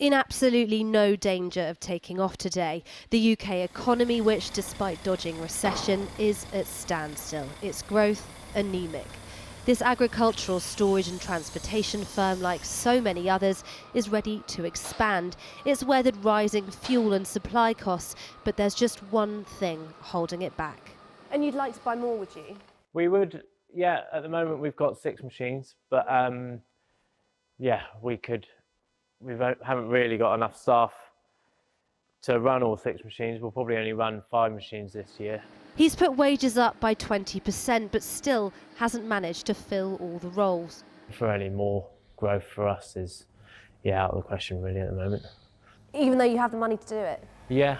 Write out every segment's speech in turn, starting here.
In absolutely no danger of taking off today, the UK economy, which despite dodging recession, is at standstill. Its growth anemic. This agricultural storage and transportation firm, like so many others, is ready to expand. It's weathered rising fuel and supply costs, but there's just one thing holding it back. And you'd like to buy more, would you? We would, yeah. At the moment, we've got 6 machines, but yeah, we could. We haven't really got enough staff to run all 6 machines. We'll probably only run 5 machines this year. He's put wages up by 20%, but still hasn't managed to fill all the roles. For any more growth for us is, yeah, out of the question really at the moment. Even though you have the money to do it? Yeah.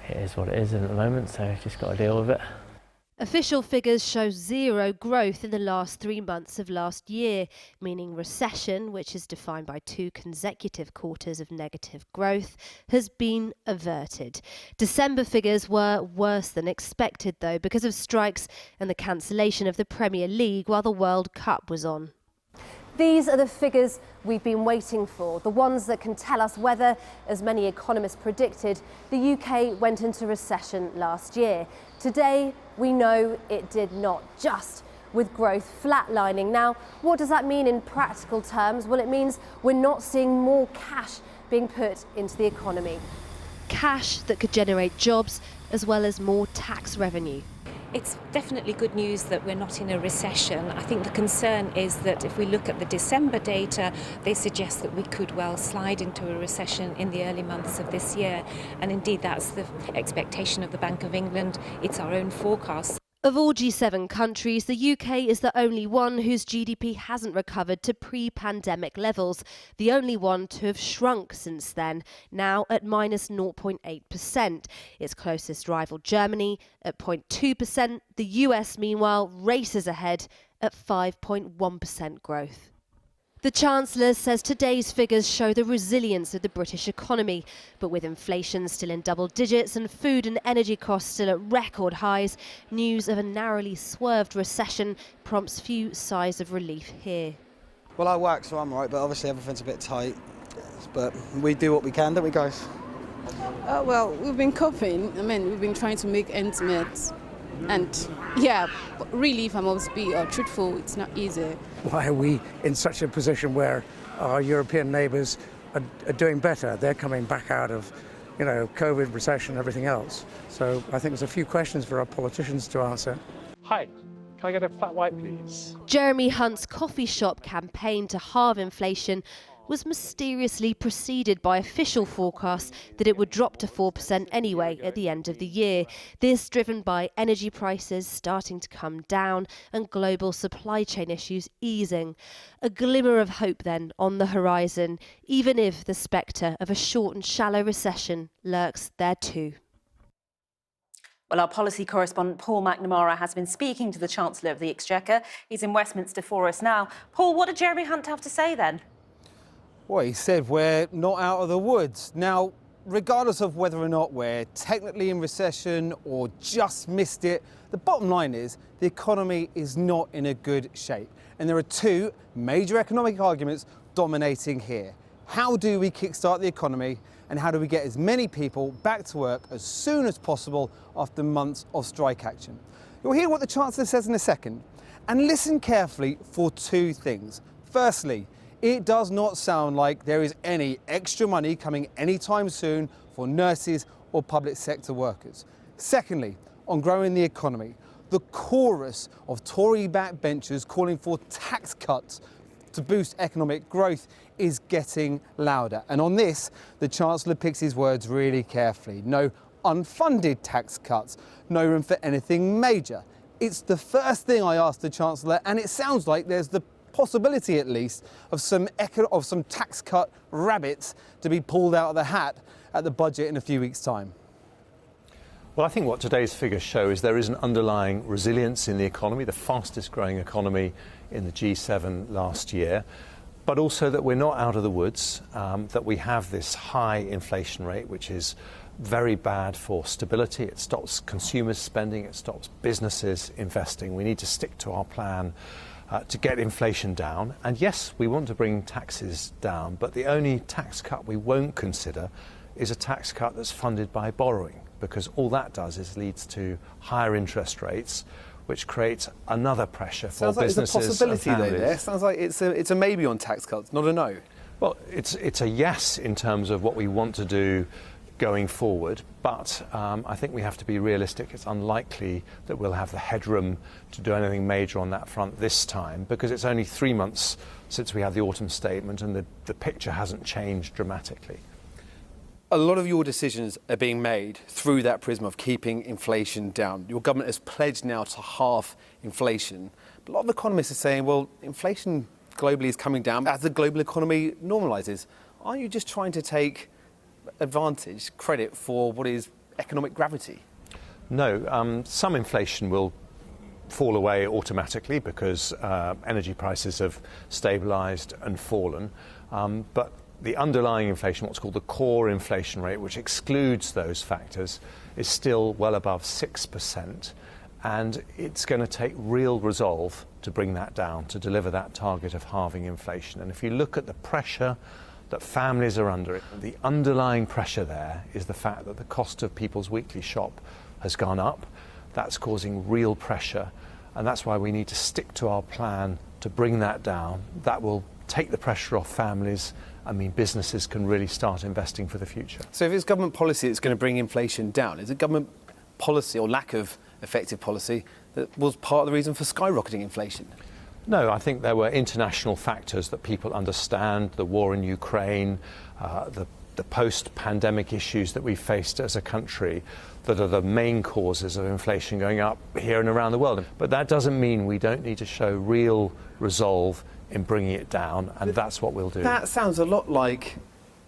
It is what it is at the moment, so just got to deal with it. Official figures show zero growth in the last 3 months of last year, meaning recession, which is defined by 2 consecutive quarters of negative growth, has been averted. December figures were worse than expected, though, because of strikes and the cancellation of the Premier League while the World Cup was on. These are the figures we've been waiting for, the ones that can tell us whether, as many economists predicted, the UK went into recession last year. Today, we know it did not, just with growth flatlining. Now, what does that mean in practical terms? Well, it means we're not seeing more cash being put into the economy. Cash that could generate jobs as well as more tax revenue. It's definitely good news that we're not in a recession. I think the concern is that if we look at the December data, they suggest that we could well slide into a recession in the early months of this year. And indeed, that's the expectation of the Bank of England. It's our own forecast. Of all G7 countries, the UK is the only one whose GDP hasn't recovered to pre-pandemic levels, the only one to have shrunk since then, now at minus 0.8%. Its closest rival, Germany, at 0.2%. The US, meanwhile, races ahead at 5.1% growth. The Chancellor says today's figures show the resilience of the British economy, but with inflation still in double digits and food and energy costs still at record highs, news of a narrowly swerved recession prompts few sighs of relief here. Well, I work, so I'm all right, but obviously everything's a bit tight. But we do what we can, don't we, guys? Well, we've been coping. We've been trying to make ends meet. And yeah, really, if I'm always be truthful, it's not easy. Why are we in such a position where our European neighbours are doing better? They're coming back out of, COVID, recession, everything else. So I think there's a few questions for our politicians to answer. Hi, can I get a flat white, please? Jeremy Hunt's coffee shop campaign to halve inflation was mysteriously preceded by official forecasts that it would drop to 4% anyway at the end of the year. This driven by energy prices starting to come down and global supply chain issues easing. A glimmer of hope then on the horizon, even if the spectre of a short and shallow recession lurks there too. Well, our policy correspondent Paul McNamara has been speaking to the Chancellor of the Exchequer. He's in Westminster for us now. Paul, what did Jeremy Hunt have to say then? Well, he said we're not out of the woods. Now, regardless of whether or not we're technically in recession or just missed it, the bottom line is the economy is not in a good shape. And there are 2 major economic arguments dominating here. How do we kickstart the economy, and how do we get as many people back to work as soon as possible after months of strike action? You'll hear what the Chancellor says in a second, and listen carefully for 2 things. Firstly, it does not sound like there is any extra money coming anytime soon for nurses or public sector workers. Secondly, on growing the economy, the chorus of Tory backbenchers calling for tax cuts to boost economic growth is getting louder. And on this, the Chancellor picks his words really carefully. No unfunded tax cuts, no room for anything major. It's the first thing I asked the Chancellor, and it sounds like there's the possibility at least of some tax cut rabbits to be pulled out of the hat at the budget in a few weeks' time. Well, I think what today's figures show is there is an underlying resilience in the economy, the fastest growing economy in the G7 last year, but also that we're not out of the woods, that we have this high inflation rate, which is very bad for stability. It stops consumers spending, it stops businesses investing. We need to stick to our plan to get inflation down. And yes, we want to bring taxes down, but the only tax cut we won't consider is a tax cut that's funded by borrowing, because all that does is leads to higher interest rates, which creates another pressure for businesses and families. Sounds like there's a possibility there. Sounds like it's a maybe on tax cuts, not a no. Well, it's a yes in terms of what we want to do going forward, but I think we have to be realistic. It's unlikely that we'll have the headroom to do anything major on that front this time, because it's only 3 months since we had the autumn statement and the picture hasn't changed dramatically. A lot of your decisions are being made through that prism of keeping inflation down. Your government has pledged now to halve inflation. But a lot of economists are saying, well, inflation globally is coming down as the global economy normalises. Aren't you just trying to take advantage, credit for what is economic gravity? No, some inflation will fall away automatically because energy prices have stabilised and fallen. But the underlying inflation, what's called the core inflation rate, which excludes those factors, is still well above 6%. And it's going to take real resolve to bring that down, to deliver that target of halving inflation. And if you look at the pressure that families are under, the underlying pressure there is the fact that the cost of people's weekly shop has gone up. That's causing real pressure. And that's why we need to stick to our plan to bring that down. That will take the pressure off families. I mean, businesses can really start investing for the future. So if it's government policy that's going to bring inflation down, is it government policy or lack of effective policy that was part of the reason for skyrocketing inflation? No, I think there were international factors that people understand, the war in Ukraine, the post-pandemic issues that we faced as a country, that are the main causes of inflation going up here and around the world. But that doesn't mean we don't need to show real resolve in bringing it down, and that's what we'll do. That sounds a lot like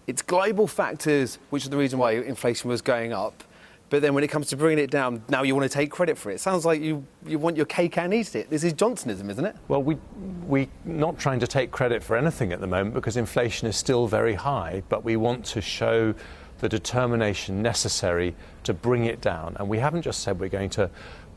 it's global factors which are the reason why inflation was going up, but then when it comes to bringing it down, now you want to take credit for it. It sounds like you want your cake and eat it. This is Johnsonism, isn't it? Well, we're not trying to take credit for anything at the moment because inflation is still very high, but we want to show the determination necessary to bring it down. And we haven't just said we're going to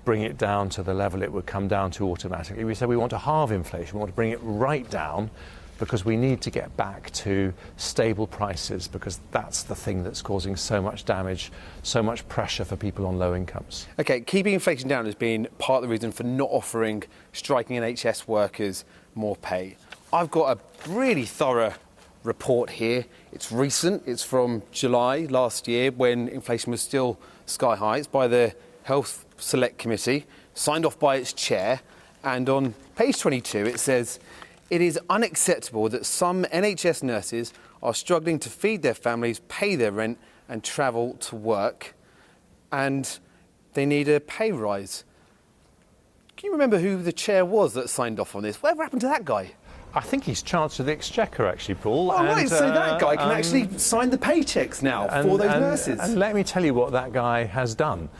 bring it down to the level it would come down to automatically. We said we want to halve inflation. We want to bring it right down because we need to get back to stable prices, because that's the thing that's causing so much damage, so much pressure for people on low incomes. OK, keeping inflation down has been part of the reason for not offering striking NHS workers more pay. I've got a really thorough report here. It's recent. It's from July last year when inflation was still sky high. It's by the Health Select Committee, signed off by its chair, and on page 22 it says, "It is unacceptable that some NHS nurses are struggling to feed their families, pay their rent and travel to work, and they need a pay rise." Can you remember who the chair was that signed off on this? Whatever happened to that guy? I think he's Chancellor of the Exchequer, actually, Paul. Oh, right, so that guy can actually sign the paychecks now for those nurses. And let me tell you what that guy has done.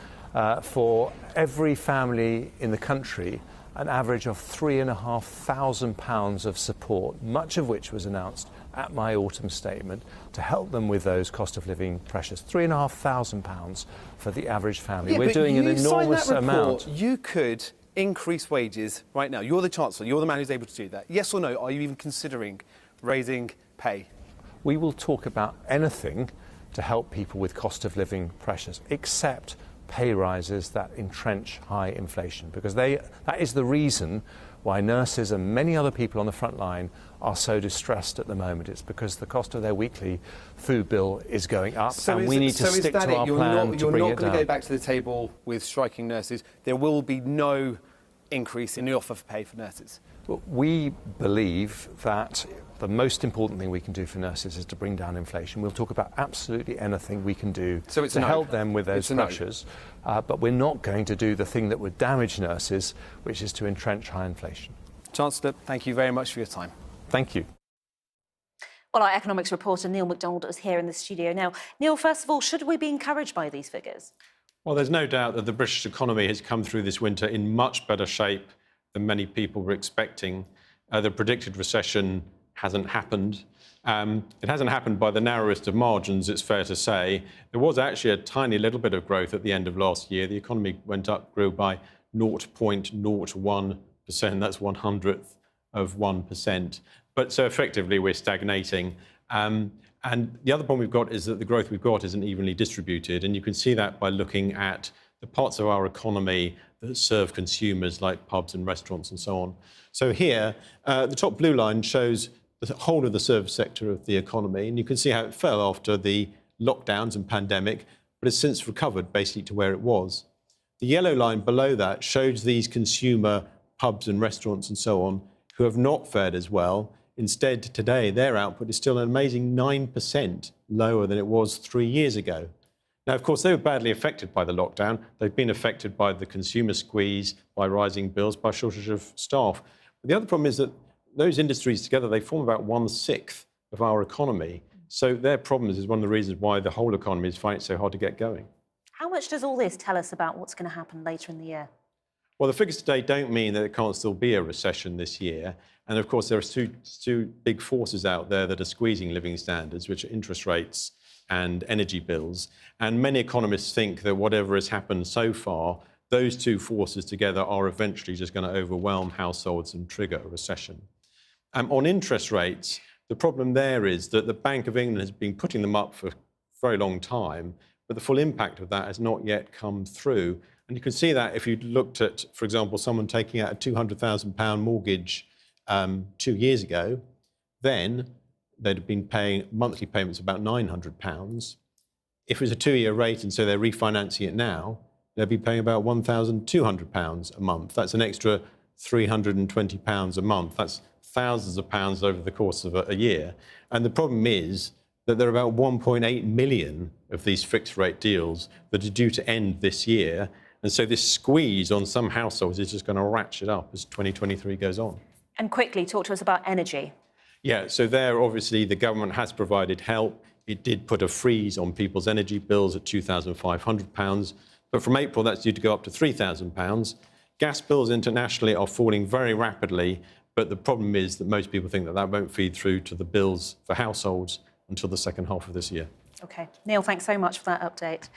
For every family in the country, an average of £3,500 of support, much of which was announced at my autumn statement to help them with those cost of living pressures. £3,500 for the average family. Yeah, we're doing an enormous amount. You could increase wages right now. You're the Chancellor. You're the man who's able to do that. Yes or no? Are you even considering raising pay? We will talk about anything to help people with cost of living pressures, except pay rises that entrench high inflation, because that is the reason why nurses and many other people on the front line are so distressed at the moment. It's because the cost of their weekly food bill is going up, and we need to stick to our plan to bring it down. You're not going to go back to the table with striking nurses. There will be no increase in the offer for pay for nurses. Well, we believe that the most important thing we can do for nurses is to bring down inflation. We'll talk about absolutely anything we can do to help them with those pressures, but we're not going to do the thing that would damage nurses, which is to entrench high inflation. Chancellor, thank you very much for your time. Thank you. Well, our economics reporter Neil McDonald is here in the studio now. Neil, first of all, should we be encouraged by these figures? Well, there's no doubt that the British economy has come through this winter in much better shape than many people were expecting. The predicted recession hasn't happened. It hasn't happened by the narrowest of margins, it's fair to say. There was actually a tiny little bit of growth at the end of last year. The economy grew by 0.01%. that's 1/100th of 1%. But so effectively, we're stagnating. And the other problem we've got is that the growth we've got isn't evenly distributed. And you can see that by looking at the parts of our economy that serve consumers, like pubs and restaurants and so on. So here, the top blue line shows the whole of the service sector of the economy. And you can see how it fell after the lockdowns and pandemic, but has since recovered basically to where it was. The yellow line below that shows these consumer pubs and restaurants and so on who have not fared as well. Instead, today, their output is still an amazing 9% lower than it was 3 years ago. Now, of course, they were badly affected by the lockdown. They've been affected by the consumer squeeze, by rising bills, by shortage of staff. But the other problem is that those industries together, they form about 1/6 of our economy. So their problems is one of the reasons why the whole economy is finding it so hard to get going. How much does all this tell us about what's going to happen later in the year? Well, the figures today don't mean that it can't still be a recession this year. And of course, there are two big forces out there that are squeezing living standards, which are interest rates and energy bills. And many economists think that whatever has happened so far, those two forces together are eventually just going to overwhelm households and trigger a recession. On interest rates, the problem there is that the Bank of England has been putting them up for a very long time, but the full impact of that has not yet come through. And you can see that if you looked at, for example, someone taking out a £200,000 mortgage 2 years ago, then they'd have been paying monthly payments of about £900. If it was a 2-year rate and so they're refinancing it now, they'll be paying about £1,200 a month. That's an extra £320 a month. That's thousands of pounds over the course of a year. And the problem is that there are about 1.8 million of these fixed rate deals that are due to end this year. And so this squeeze on some households is just going to ratchet up as 2023 goes on. And quickly, talk to us about energy. Yeah, so there, obviously, the government has provided help. It did put a freeze on people's energy bills at £2,500. But from April, that's due to go up to £3,000. Gas bills internationally are falling very rapidly. But the problem is that most people think that that won't feed through to the bills for households until the second half of this year. OK. Neil, thanks so much for that update.